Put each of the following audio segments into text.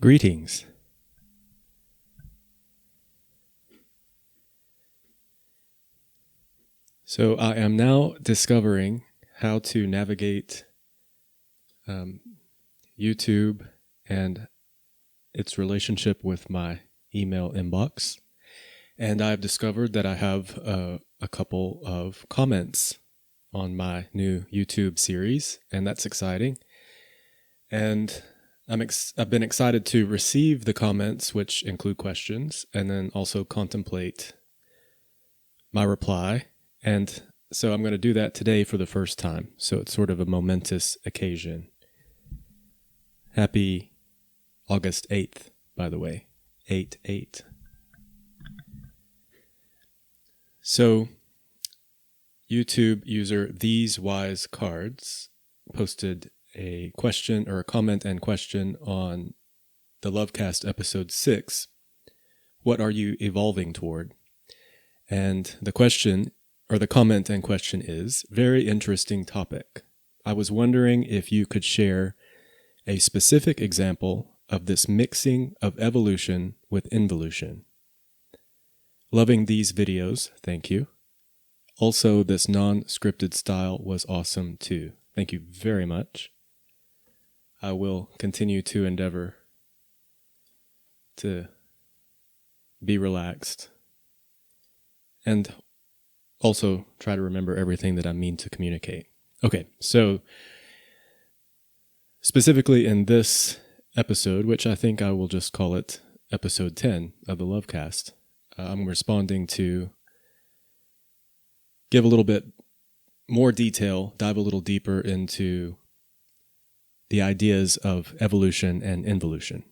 Greetings. So I am now discovering how to navigate YouTube and its relationship with my email inbox. And I've discovered that I have a couple of comments on my new YouTube series, and that's exciting. And I've been excited to receive the comments, which include questions, and then also contemplate my reply. And so I'm going to do that today for the first time. So it's sort of a momentous occasion. Happy August 8th, by the way. 8/8. So YouTube user These Wise Cards posted a question or a comment and question on the LoveCast episode 6. What are you evolving toward? And the question or the comment and question is, very interesting topic. I was wondering if you could share a specific example of this mixing of evolution with involution. Loving these videos, thank you. Also, this non-scripted style was awesome too. Thank you very much. I will continue to endeavor to be relaxed and also try to remember everything that I mean to communicate. Okay, so specifically in this episode, which I think I will just call it episode 10 of the LoveCast, I'm responding to give a little bit more detail, dive a little deeper into the ideas of evolution and involution.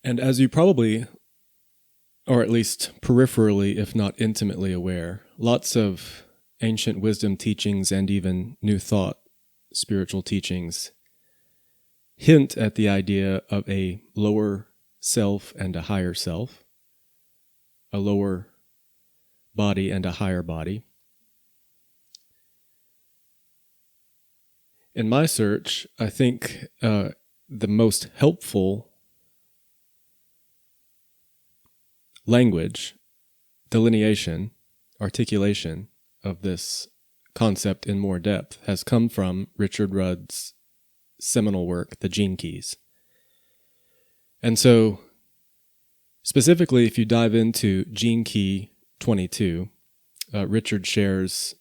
And as you probably, or at least peripherally, if not intimately aware, lots of ancient wisdom teachings and even New Thought spiritual teachings hint at the idea of a lower self and a higher self, a lower body and a higher body. In my search, I think the most helpful language, delineation, articulation of this concept in more depth has come from Richard Rudd's seminal work, The Gene Keys. And so, specifically, if you dive into Gene Key 22, Richard shares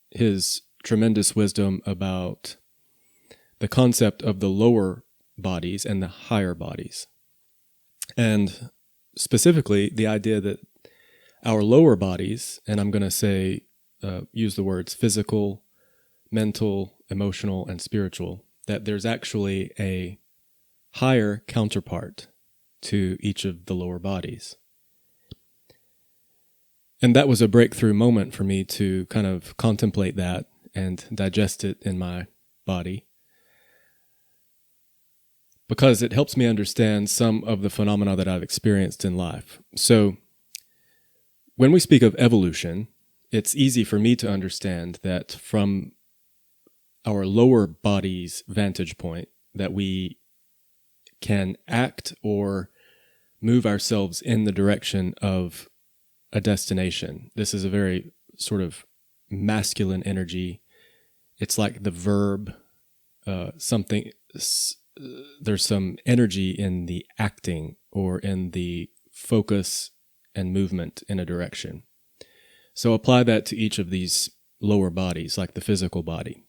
his tremendous wisdom about the concept of the lower bodies and the higher bodies. And specifically, the idea that our lower bodies, and I'm going to say, use the words physical, mental, emotional, and spiritual, that there's actually a higher counterpart to each of the lower bodies. And that was a breakthrough moment for me to kind of contemplate that and digest it in my body, because it helps me understand some of the phenomena that I've experienced in life. So when we speak of evolution, it's easy for me to understand that from our lower body's vantage point, that we can act or move ourselves in the direction of a destination. This is a very sort of masculine energy. It's like the verb, there's some energy in the acting or in the focus and movement in a direction. So apply that to each of these lower bodies, like the physical body.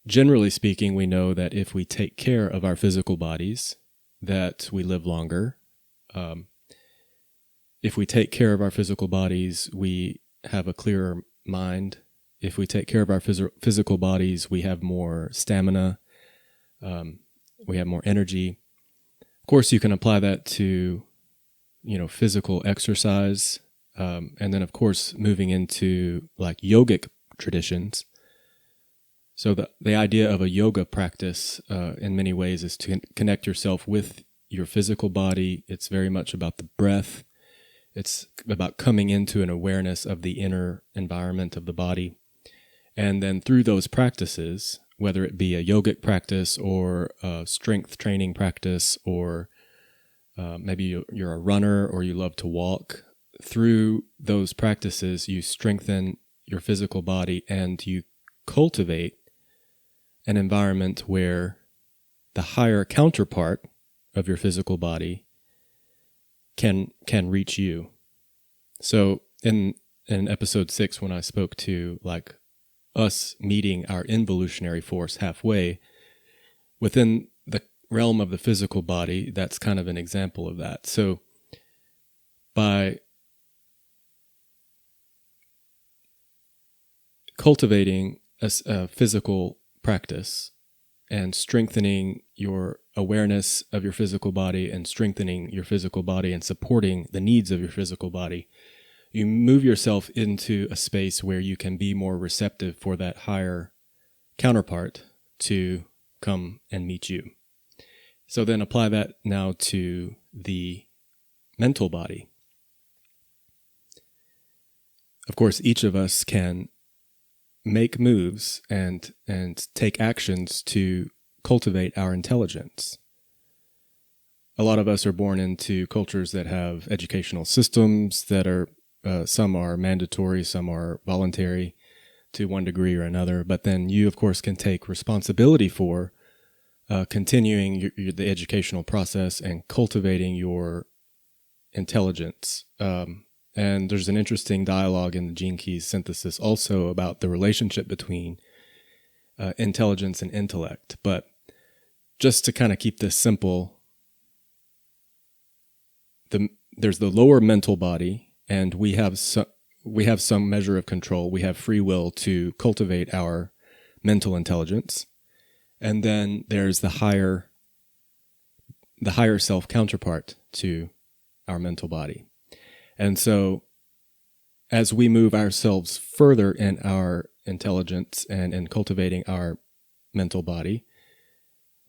Generally speaking, we know that if we take care of our physical bodies, that we live longer. If we take care of our physical bodies, we have a clearer mind. If we take care of our physical bodies, we have more stamina, we have more energy. Of course, you can apply that to, physical exercise, and then, of course, moving into like yogic traditions. So the idea of a yoga practice, in many ways, is to connect yourself with your physical body. It's very much about the breath. It's about coming into an awareness of the inner environment of the body. And then through those practices, whether it be a yogic practice or a strength training practice, or maybe you're a runner or you love to walk. Through those practices, you strengthen your physical body and you cultivate an environment where the higher counterpart of your physical body can reach you. So in episode 6, when I spoke to like us meeting our involutionary force halfway within the realm of the physical body, that's kind of an example of that. So by cultivating a physical practice and strengthening your awareness of your physical body and strengthening your physical body and supporting the needs of your physical body, you move yourself into a space where you can be more receptive for that higher counterpart to come and meet you. So then apply that now to the mental body. Of course, each of us can make moves and take actions to cultivate our intelligence. A lot of us are born into cultures that have educational systems that are, some are mandatory, some are voluntary to one degree or another, but then you, of course, can take responsibility for continuing the educational process and cultivating your intelligence. And there's an interesting dialogue in the Gene Keys synthesis also about the relationship between intelligence and intellect. But just to kind of keep this simple, there's the lower mental body, and we have some measure of control. We have free will to cultivate our mental intelligence. And then there's the higher self counterpart to our mental body. And so as we move ourselves further in our intelligence and in cultivating our mental body,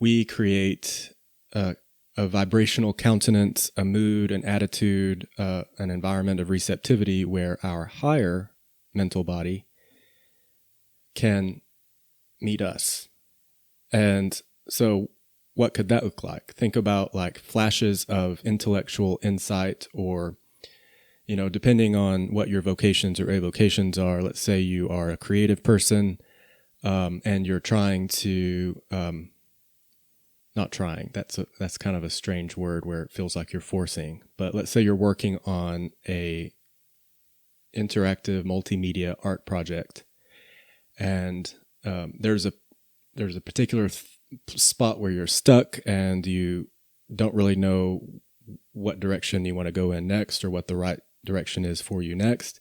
we create a vibrational countenance, a mood, an attitude, an environment of receptivity where our higher mental body can meet us. And so what could that look like? Think about like flashes of intellectual insight, or depending on what your vocations or avocations are. Let's say you are a creative person, and you're trying to, not trying, that's kind of a strange word where it feels like you're forcing, but let's say you're working on a interactive multimedia art project, and there's a particular spot where you're stuck and you don't really know what direction you want to go in next or what the right direction is for you next.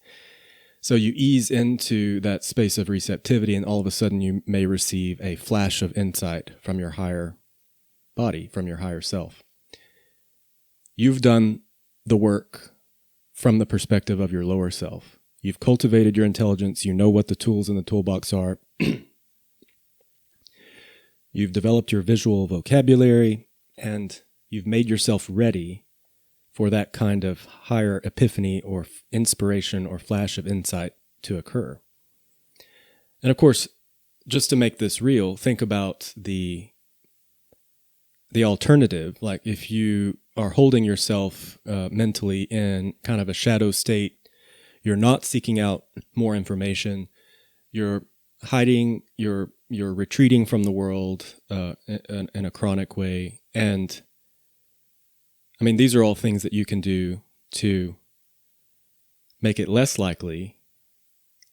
So you ease into that space of receptivity, and all of a sudden you may receive a flash of insight from your higher body, from your higher self. You've done the work from the perspective of your lower self. You've cultivated your intelligence. You know what the tools in the toolbox are. You've developed your visual vocabulary, and you've made yourself ready for that kind of higher epiphany or inspiration or flash of insight to occur. And of course, just to make this real, think about the alternative. Like if you are holding yourself mentally in kind of a shadow state, you're not seeking out more information, you're hiding, you're retreating from the world in a chronic way. And I mean, these are all things that you can do to make it less likely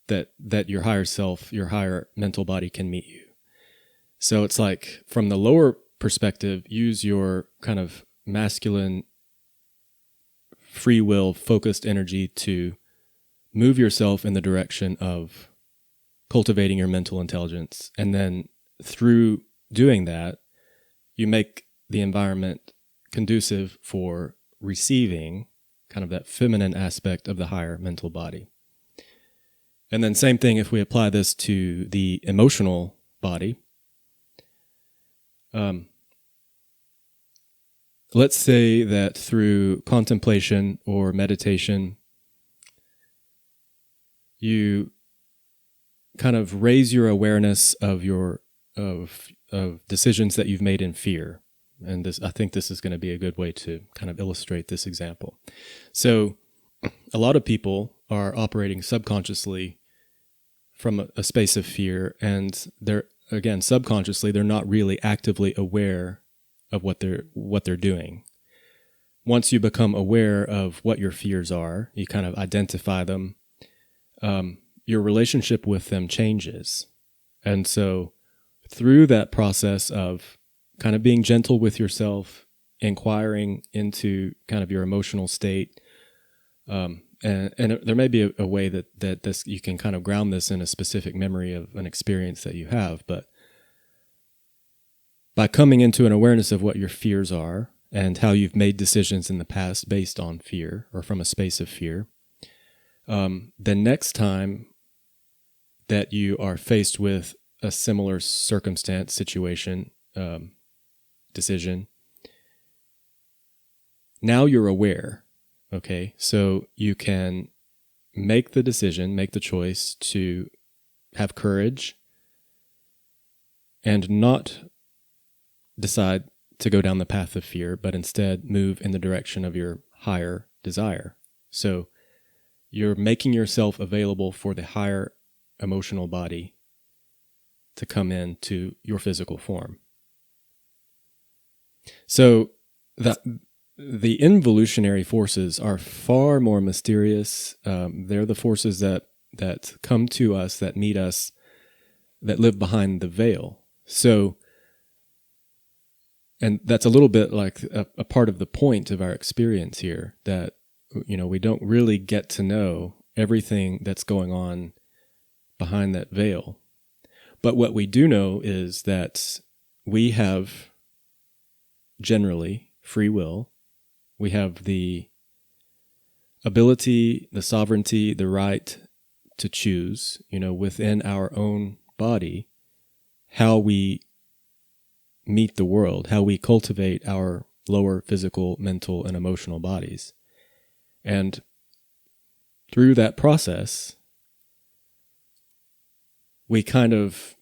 that your higher self, your higher mental body can meet you. So it's like, from the lower perspective, use your kind of masculine, free will, focused energy to move yourself in the direction of cultivating your mental intelligence. And then through doing that, you make the environment conducive for receiving kind of that feminine aspect of the higher mental body. And then same thing if we apply this to the emotional body. Let's say that through contemplation or meditation, you kind of raise your awareness of your of decisions that you've made in fear. And I think this is going to be a good way to kind of illustrate this example. So a lot of people are operating subconsciously from a space of fear, and again, subconsciously, they're not really actively aware of what they're doing. Once you become aware of what your fears are, you kind of identify them, your relationship with them changes. And so through that process of kind of being gentle with yourself, inquiring into kind of your emotional state, and there may be a way that this, you can kind of ground this in a specific memory of an experience that you have, but by coming into an awareness of what your fears are and how you've made decisions in the past based on fear or from a space of fear, the next time that you are faced with a similar circumstance, situation, decision, now you're aware, okay? So you can make the decision, make the choice to have courage and not decide to go down the path of fear, but instead move in the direction of your higher desire. So you're making yourself available for the higher emotional body to come into your physical form. So the involutionary forces are far more mysterious. They're the forces that come to us, that meet us, that live behind the veil. So, and that's a little bit like a part of the point of our experience here, that, you know, we don't really get to know everything that's going on behind that veil. But what we do know is that we have generally free will. We have the ability, the sovereignty, the right to choose, you know, within our own body, how we meet the world, how we cultivate our lower physical, mental, and emotional bodies. And through that process, we kind of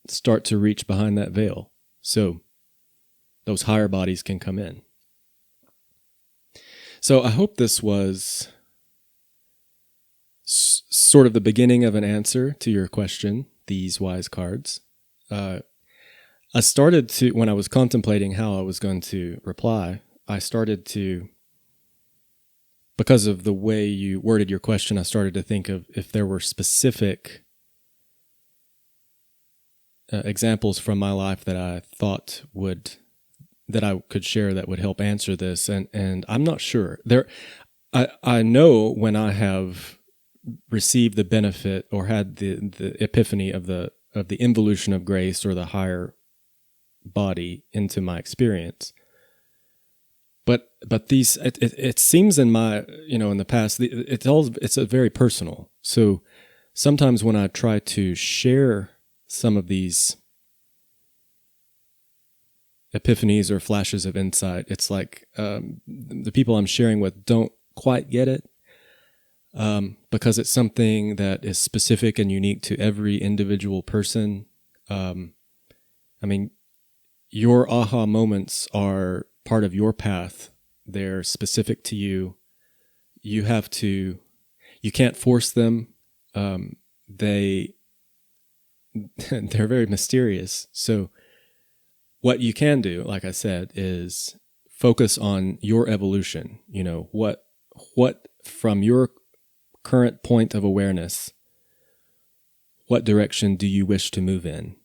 start to reach behind that veil. So those higher bodies can come in. So I hope this was sort of the beginning of an answer to your question, these wise cards. I started to, when I was contemplating how I was going to reply, I started to, because of the way you worded your question, I started to think of if there were specific examples from my life that I thought that I could share that would help answer this, and I'm not sure. I know when I have received the benefit or had the epiphany of the involution of grace or the higher body into my experience. But these, it seems in my, you know, in the past, it's a very personal. So sometimes when I try to share some of these epiphanies or flashes of insight, it's like the people I'm sharing with don't quite get it, because it's something that is specific and unique to every individual person. I mean, your aha moments are part of your path. They're specific to you. You can't force them. They're very mysterious. So what you can do, like I said, is focus on your evolution. You know, what from your current point of awareness, what direction do you wish to move in?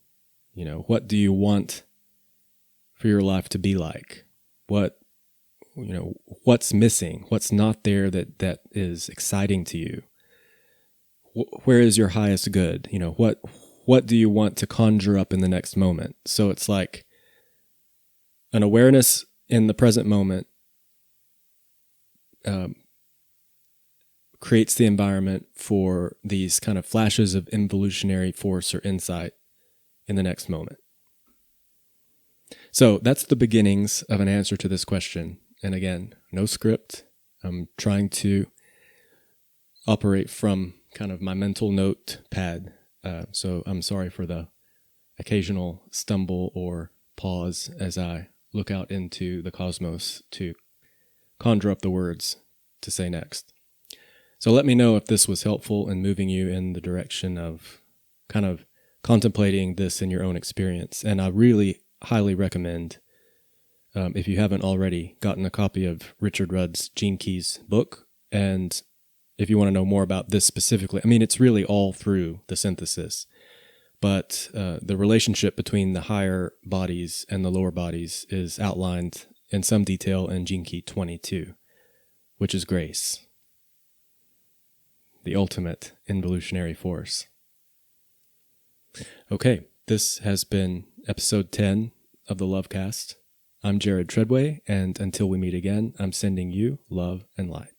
You know, what do you want for your life to be like? What's missing? What's not there that is exciting to you? Where is your highest good? You know, what do you want to conjure up in the next moment? So it's like an awareness in the present moment creates the environment for these kind of flashes of involutionary force or insight in the next moment. So that's the beginnings of an answer to this question. And again, no script. I'm trying to operate from kind of my mental notepad So I'm sorry for the occasional stumble or pause as I look out into the cosmos to conjure up the words to say next. So let me know if this was helpful in moving you in the direction of kind of contemplating this in your own experience. And I really highly recommend, if you haven't already, gotten a copy of Richard Rudd's Gene Keys book. And if you want to know more about this specifically, I mean, it's really all through the synthesis. But the relationship between the higher bodies and the lower bodies is outlined in some detail in Gene Key 22, which is grace, the ultimate involutionary force. Okay, this has been episode 10 of the LoveCast. I'm Jared Treadway, and until we meet again, I'm sending you love and light.